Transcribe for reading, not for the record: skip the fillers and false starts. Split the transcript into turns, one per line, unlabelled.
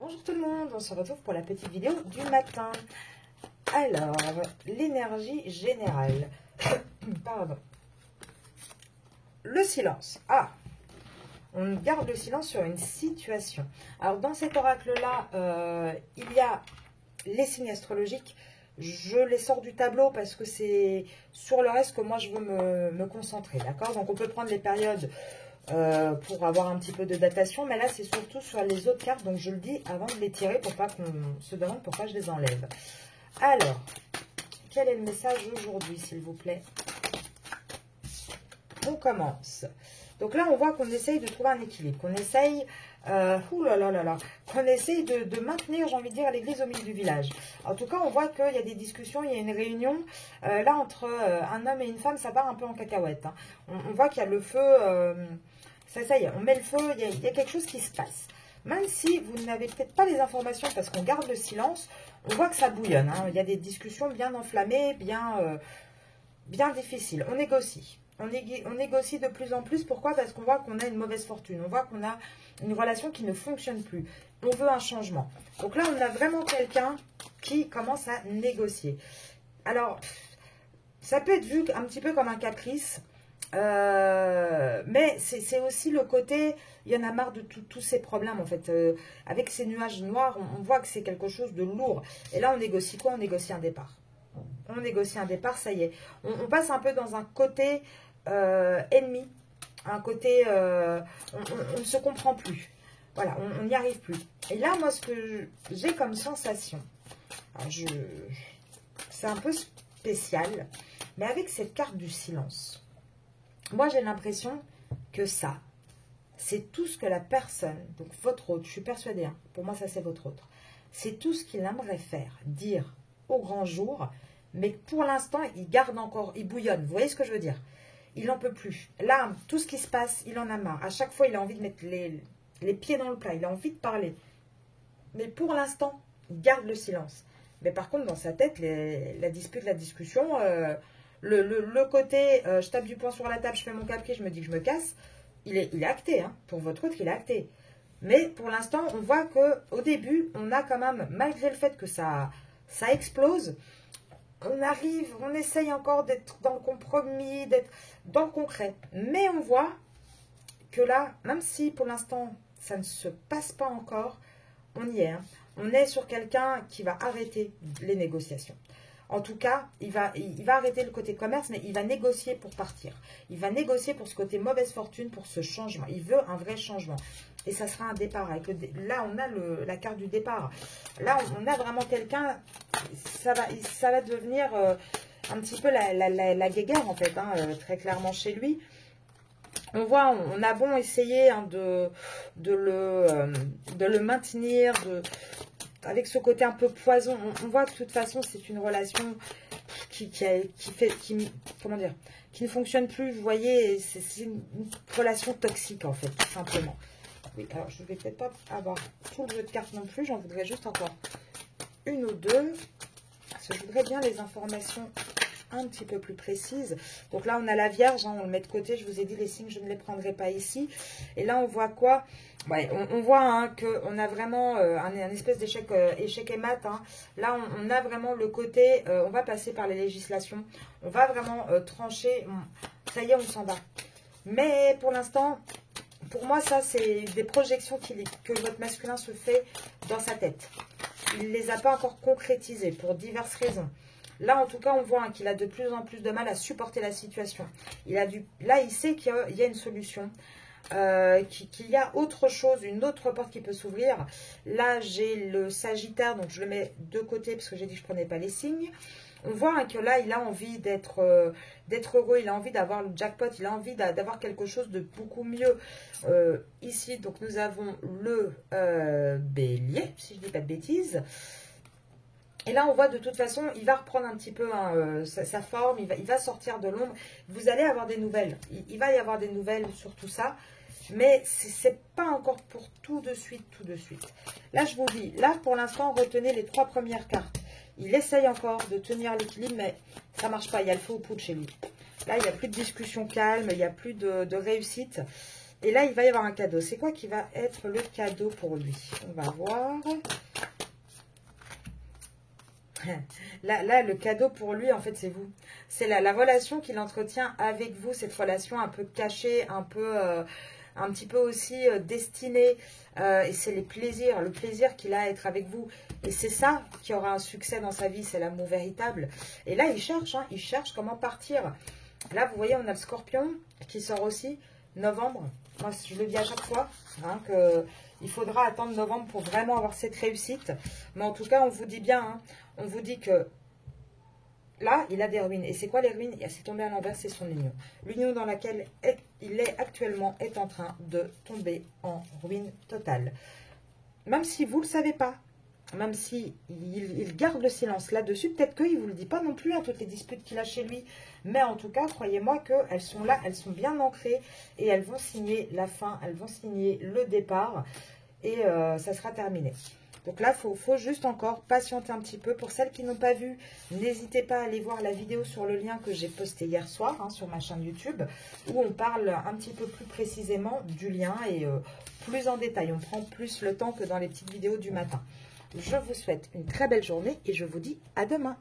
Bonjour tout le monde, on se retrouve pour la petite vidéo du matin. Alors, l'énergie générale. Pardon. Le silence. Ah, on garde le silence sur une situation. Alors, dans cet oracle-là, il y a les signes astrologiques. Je les sors du tableau parce que c'est sur le reste que moi je veux me concentrer, d'accord? Donc, on peut prendre les périodes pour avoir un petit peu de datation, mais là c'est surtout sur les autres cartes, donc je le dis avant de les tirer pour pas qu'on se demande pourquoi je les enlève. Alors, quel est le message aujourd'hui, s'il vous plaît? On commence. Donc là on voit qu'on essaye de trouver un équilibre, qu'on essaye qu'on essaye de maintenir, j'ai envie de dire, l'église au milieu du village. En tout cas, on voit qu'il y a des discussions, il y a une réunion. Là, entre un homme et une femme, ça part un peu en cacahuète. Hein. On voit qu'il y a le feu, ça y est, on met le feu, il y a quelque chose qui se passe. Même si vous n'avez peut-être pas les informations parce qu'on garde le silence, on voit que ça bouillonne. Hein. Il y a des discussions bien enflammées, bien difficiles. On négocie. On négocie de plus en plus. Pourquoi? Parce qu'on voit qu'on a une mauvaise fortune. On voit qu'on a une relation qui ne fonctionne plus. On veut un changement. Donc là, on a vraiment quelqu'un qui commence à négocier. Alors, ça peut être vu un petit peu comme un caprice. Mais c'est aussi le côté, il y en a marre de tous ces problèmes en fait. Avec ces nuages noirs, on voit que c'est quelque chose de lourd. Et là, on négocie quoi? On négocie un départ. On négocie un départ, ça y est. On passe un peu dans un côté ennemi, un côté on ne se comprend plus, voilà, on n'y arrive plus. Et là, moi, ce que j'ai comme sensation, c'est un peu spécial, mais avec cette carte du silence, moi j'ai l'impression que ça, c'est tout ce que la personne, donc votre autre, je suis persuadée, hein, pour moi ça c'est votre autre, c'est tout ce qu'il aimerait faire, dire au grand jour, mais pour l'instant il garde encore, il bouillonne, vous voyez ce que je veux dire? Il n'en peut plus. Là, tout ce qui se passe, il en a marre. À chaque fois, il a envie de mettre les pieds dans le plat. Il a envie de parler. Mais pour l'instant, il garde le silence. Mais par contre, dans sa tête, la dispute, la discussion, le côté je tape du poing sur la table, je fais mon caprice, je me dis que je me casse, il est acté. Hein. Pour votre autre, il est acté. Mais pour l'instant, on voit qu'au début, on a quand même, malgré le fait que ça explose, on arrive, on essaye encore d'être dans le compromis, d'être dans le concret. Mais on voit que là, même si pour l'instant, ça ne se passe pas encore, on y est. Hein. On est sur quelqu'un qui va arrêter les négociations. En tout cas, il va arrêter le côté commerce, mais il va négocier pour partir. Il va négocier pour ce côté mauvaise fortune, pour ce changement. Il veut un vrai changement. Et ça sera un départ. Là, on a la carte du départ. Là, on a vraiment quelqu'un, ça va devenir un petit peu la guéguerre, en fait, hein, très clairement chez lui. On voit, on a bon essayer hein, de le maintenir, avec ce côté un peu poison. On voit que de toute façon, c'est une relation qui ne fonctionne plus. Vous voyez, c'est une relation toxique, en fait, tout simplement. Oui, alors je ne vais peut-être pas avoir tout le jeu de cartes non plus. J'en voudrais juste encore une ou deux. Parce que je voudrais bien les informations un petit peu plus précises. Donc là, on a la Vierge. Hein, on le met de côté. Je vous ai dit, les signes, je ne les prendrai pas ici. Et là, on voit quoi? Ouais, on voit hein, qu'on a vraiment un espèce d'échec échec et mat. Hein. Là, on a vraiment le côté... on va passer par les législations. On va vraiment trancher. Ça y est, on s'en bat. Mais pour l'instant... Pour moi, ça, c'est des projections que votre masculin se fait dans sa tête. Il ne les a pas encore concrétisées pour diverses raisons. Là, en tout cas, on voit hein, qu'il a de plus en plus de mal à supporter la situation. Là, il sait qu'il y a une solution, qu'il y a autre chose, une autre porte qui peut s'ouvrir. Là, j'ai le Sagittaire, donc je le mets de côté parce que j'ai dit que je ne prenais pas les signes. On voit hein, que là, il a envie d'être heureux, il a envie d'avoir le jackpot, il a envie d'avoir quelque chose de beaucoup mieux. Ici, donc nous avons le Bélier, si je ne dis pas de bêtises. Et là, on voit de toute façon, il va reprendre un petit peu hein, sa forme, il va sortir de l'ombre. Vous allez avoir des nouvelles, il va y avoir des nouvelles sur tout ça. Mais ce n'est pas encore pour tout de suite, tout de suite. Là, je vous dis, là, pour l'instant, retenez les 3 premières cartes. Il essaye encore de tenir l'équilibre, mais ça ne marche pas. Il y a le feu au poudre chez lui. Là, il n'y a plus de discussion calme, il n'y a plus de réussite. Et là, il va y avoir un cadeau. C'est quoi qui va être le cadeau pour lui? On va voir. Là, le cadeau pour lui, en fait, c'est vous. C'est la relation qu'il entretient avec vous, cette relation un peu cachée, un petit peu aussi destinée. Et c'est le plaisir qu'il a à être avec vous. Et c'est ça qui aura un succès dans sa vie, c'est l'amour véritable. Et là, il cherche comment partir. Là, vous voyez, on a le Scorpion qui sort aussi, novembre. Moi, je le dis à chaque fois, qu'il faudra attendre novembre pour vraiment avoir cette réussite. Mais en tout cas, on vous dit bien, on vous dit que là, il a des ruines. Et c'est quoi les ruines? C'est tombé à l'envers, c'est son union. L'union dans laquelle il est actuellement est en train de tomber en ruine totale. Même si vous ne le savez pas, même si il garde le silence là-dessus, peut-être qu'il ne vous le dit pas non plus, toutes les disputes qu'il a chez lui. Mais en tout cas, croyez-moi qu'elles sont là, elles sont bien ancrées et elles vont signer la fin, elles vont signer le départ et ça sera terminé. Donc là, il faut juste encore patienter un petit peu. Pour celles qui n'ont pas vu, n'hésitez pas à aller voir la vidéo sur le lien que j'ai posté hier soir sur ma chaîne YouTube, où on parle un petit peu plus précisément du lien et plus en détail. On prend plus le temps que dans les petites vidéos du matin. Je vous souhaite une très belle journée et je vous dis à demain.